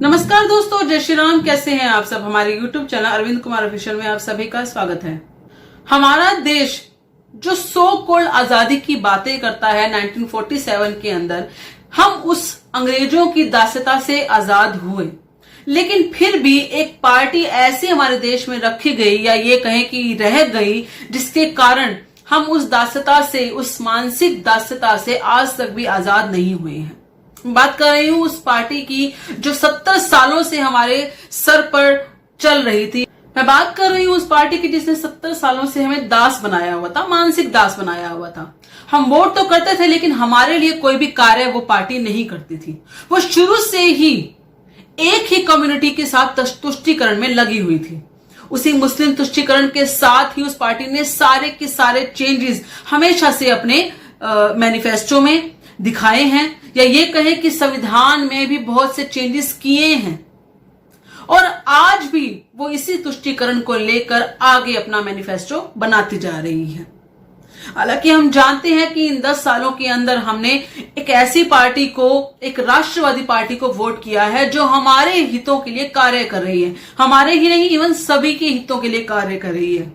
नमस्कार दोस्तों, जय श्री राम। कैसे हैं आप सब। हमारे YouTube channel Arvind Kumar official में आप सभी का स्वागत है। हमारा देश जो सो कॉल्ड आजादी की बातें करता है 1947 के अंदर, हम उस अंग्रेजों की दासता से आजाद हुए, लेकिन फिर भी एक पार्टी ऐसी हमारे देश में रखी गई या ये कहें कि रह गई, जिसके कारण हम उस दासता से, उस मानसिक दासता से आज तक भी आजाद नहीं हुए हैं। बात कर रही हूं उस पार्टी की जो 70 सालों से हमारे सर पर चल रही थी। मैं बात कर रही हूं उस पार्टी की जिसने 70 सालों से हमें दास बनाया हुआ था, मानसिक दास बनाया हुआ था। हम वोट तो करते थे, लेकिन हमारे लिए कोई भी कार्य वो पार्टी नहीं करती थी। वो शुरू से ही एक ही कम्युनिटी के साथ तुष्टीकरण में लगी हुई थी। उसी मुस्लिम तुष्टीकरण के साथ ही उस पार्टी ने सारे के सारे चेंजेस हमेशा से अपने मैनिफेस्टो में दिखाए हैं, या ये कहें कि संविधान में भी बहुत से चेंजेस किए हैं, और आज भी वो इसी तुष्टीकरण को लेकर आगे अपना मैनिफेस्टो बनाती जा रही है। हालांकि हम जानते हैं कि इन 10 सालों के अंदर हमने एक ऐसी पार्टी को, एक राष्ट्रवादी पार्टी को वोट किया है जो हमारे हितों के लिए कार्य कर रही है। हमारे ही नहीं, इवन सभी के हितों के लिए कार्य कर रही है।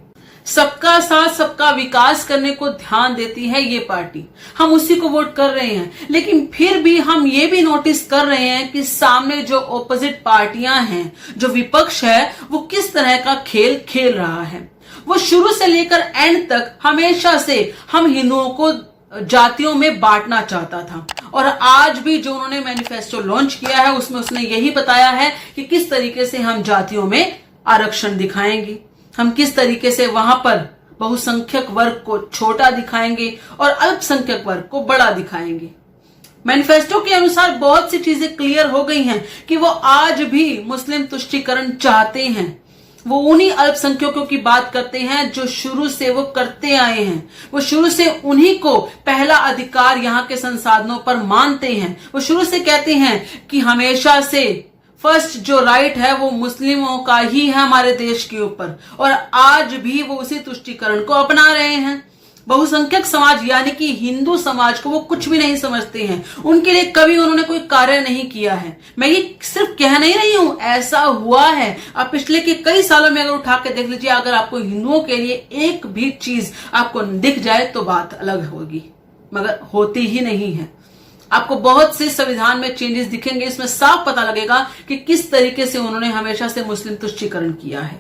सबका साथ, सबका विकास करने को ध्यान देती है ये पार्टी। हम उसी को वोट कर रहे हैं, लेकिन फिर भी हम ये भी नोटिस कर रहे हैं कि सामने जो ऑपोजिट पार्टियां हैं, जो विपक्ष है, वो किस तरह का खेल खेल रहा है। वो शुरू से लेकर एंड तक हमेशा से हम हिंदुओं को जातियों में बांटना चाहता था, और आज भी जो उन्होंने मैनिफेस्टो लॉन्च किया है उसमें उसने यही बताया है कि किस तरीके से हम जातियों में आरक्षण दिखाएंगे, हम किस तरीके से वहां पर बहुसंख्यक वर्ग को छोटा दिखाएंगे और अल्पसंख्यक वर्ग को बड़ा दिखाएंगे। मैनिफेस्टो के अनुसार बहुत सी चीजें क्लियर हो गई हैं कि वो आज भी मुस्लिम तुष्टीकरण चाहते हैं। वो उन्हीं अल्पसंख्यकों की बात करते हैं जो शुरू से वो करते आए हैं। वो शुरू से उन्हीं को पहला अधिकार यहाँ के संसाधनों पर मानते हैं। वो शुरू से कहते हैं कि हमेशा से फर्स्ट जो राइट है वो मुस्लिमों का ही है हमारे देश के ऊपर, और आज भी वो उसी तुष्टीकरण को अपना रहे हैं। बहुसंख्यक समाज यानी कि हिंदू समाज को वो कुछ भी नहीं समझते हैं। उनके लिए कभी उन्होंने कोई कार्य नहीं किया है। मैं ये सिर्फ कह नहीं रही हूं, ऐसा हुआ है। आप पिछले के कई सालों में अगर उठा के देख लीजिए, अगर आपको हिंदुओं के लिए एक भी चीज आपको दिख जाए तो बात अलग होगी, मगर होती ही नहीं है। आपको बहुत से संविधान में चेंजेस दिखेंगे, इसमें साफ पता लगेगा कि किस तरीके से उन्होंने हमेशा से मुस्लिम तुष्टीकरण किया है।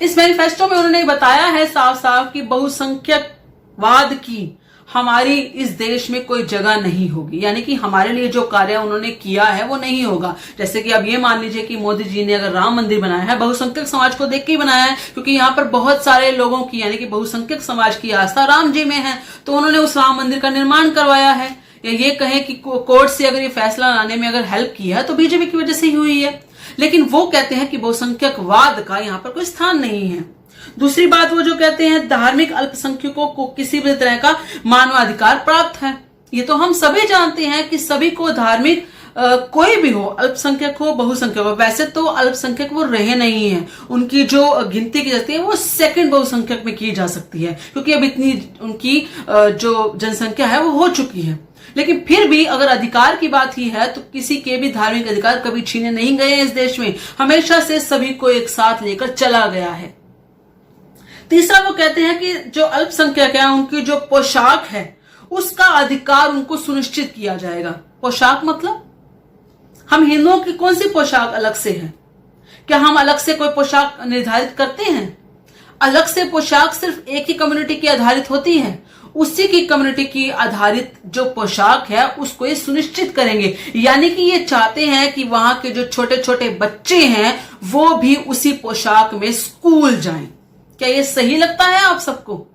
इस मैनिफेस्टो में उन्होंने बताया है साफ साफ कि बहुसंख्यकवाद की हमारी इस देश में कोई जगह नहीं होगी, यानी कि हमारे लिए जो कार्य उन्होंने किया है वो नहीं होगा। जैसे कि अब ये मान लीजिए कि मोदी जी ने अगर राम मंदिर बनाया है, बहुसंख्यक समाज को देख के ही बनाया है, क्योंकि यहाँ पर बहुत सारे लोगों की यानी कि बहुसंख्यक समाज की आस्था राम जी में है, तो उन्होंने उस राम मंदिर का निर्माण करवाया है। या ये कहें कि कोर्ट से अगर ये फैसला लाने में अगर हेल्प की है तो बीजेपी की वजह से ही हुई है। लेकिन वो कहते हैं कि बहुसंख्यकवाद का यहाँ पर कोई स्थान नहीं है। दूसरी बात, वो जो कहते हैं धार्मिक अल्पसंख्यकों को किसी भी तरह का मानवाधिकार प्राप्त है। ये तो हम सभी जानते हैं कि सभी को धार्मिक कोई भी हो, अल्पसंख्यक हो, बहुसंख्यक हो। वैसे तो अल्पसंख्यक वो रहे नहीं है, उनकी जो गिनती की जाती है वो सेकंड बहुसंख्यक में की जा सकती है, क्योंकि अब इतनी उनकी जो जनसंख्या है वो हो चुकी है। लेकिन फिर भी अगर अधिकार की बात ही है तो किसी के भी धार्मिक अधिकार कभी छीने नहीं गए हैं इस देश में। हमेशा से सभी को एक साथ लेकर चला गया है। तीसरा, वो कहते हैं कि जो अल्पसंख्यक है उनकी जो पोशाक है उसका अधिकार उनको सुनिश्चित किया जाएगा। पोशाक मतलब हम हिंदुओं की कौन सी पोशाक अलग से है? क्या हम अलग से कोई पोशाक निर्धारित करते हैं? अलग से पोशाक सिर्फ एक ही कम्युनिटी की आधारित होती है। उसी की कम्युनिटी की आधारित जो पोशाक है उसको ये सुनिश्चित करेंगे, यानी कि ये चाहते हैं कि वहां के जो छोटे छोटे बच्चे हैं वो भी उसी पोशाक में स्कूल जाएं। क्या ये सही लगता है आप सबको?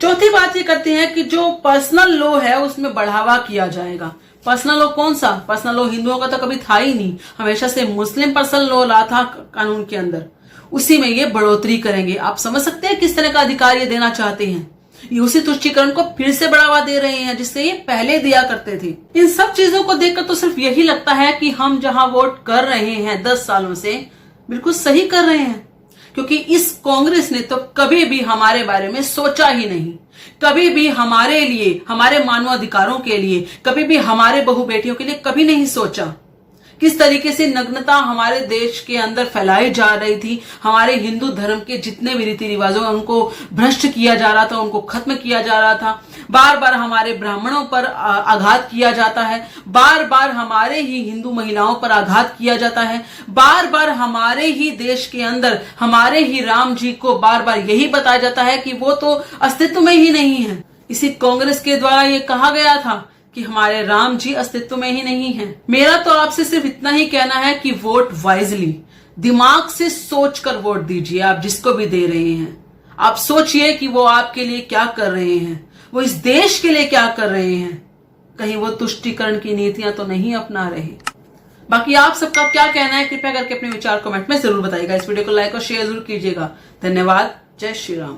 चौथी बात ये करते हैं कि जो पर्सनल लॉ है उसमें बढ़ावा किया जाएगा। पर्सनल लॉ कौन सा? पर्सनल लॉ हिंदुओं का तो कभी था ही नहीं, हमेशा से मुस्लिम पर्सनल लॉ रहा था कानून के अंदर, उसी में ये बढ़ोतरी करेंगे। आप समझ सकते हैं किस तरह का अधिकार ये देना चाहते हैं। ये उसी तुष्टीकरण को फिर से बढ़ावा दे रहे हैं जिससे ये पहले दिया करते थे। इन सब चीजों को देखकर तो सिर्फ यही लगता है कि हम जहां वोट कर रहे हैं 10 सालों से बिल्कुल सही कर रहे हैं, क्योंकि इस कांग्रेस ने तो कभी भी हमारे बारे में सोचा ही नहीं। कभी भी हमारे लिए, हमारे मानवाधिकारों के लिए, कभी भी हमारे बहू बेटियों के लिए कभी नहीं सोचा। किस तरीके से नग्नता हमारे देश के अंदर फैलाई जा रही थी, हमारे हिंदू धर्म के जितने भी रीति रिवाजों उनको भ्रष्ट किया जा रहा था, उनको खत्म किया जा रहा था। बार बार हमारे ब्राह्मणों पर आघात किया जाता है, बार बार हमारे ही हिंदू महिलाओं पर आघात किया जाता है, बार बार हमारे ही देश के अंदर हमारे ही राम जी को बार बार यही बताया जाता है कि वो तो अस्तित्व में ही नहीं है। इसी कांग्रेस के द्वारा ये कहा गया था कि हमारे राम जी अस्तित्व में ही नहीं है। मेरा तो आपसे सिर्फ इतना ही कहना है कि वोट वाइजली, दिमाग से सोचकर वोट दीजिए। आप जिसको भी दे रहे हैं, आप सोचिए कि वो आपके लिए क्या कर रहे हैं, वो इस देश के लिए क्या कर रहे हैं। कहीं वो तुष्टीकरण की नीतियां तो नहीं अपना रहे। बाकी आप सबका क्या कहना है, कृपया करके अपने विचार कमेंट में जरूर बताइएगा। इस वीडियो को लाइक और शेयर जरूर कीजिएगा। धन्यवाद। जय श्री राम।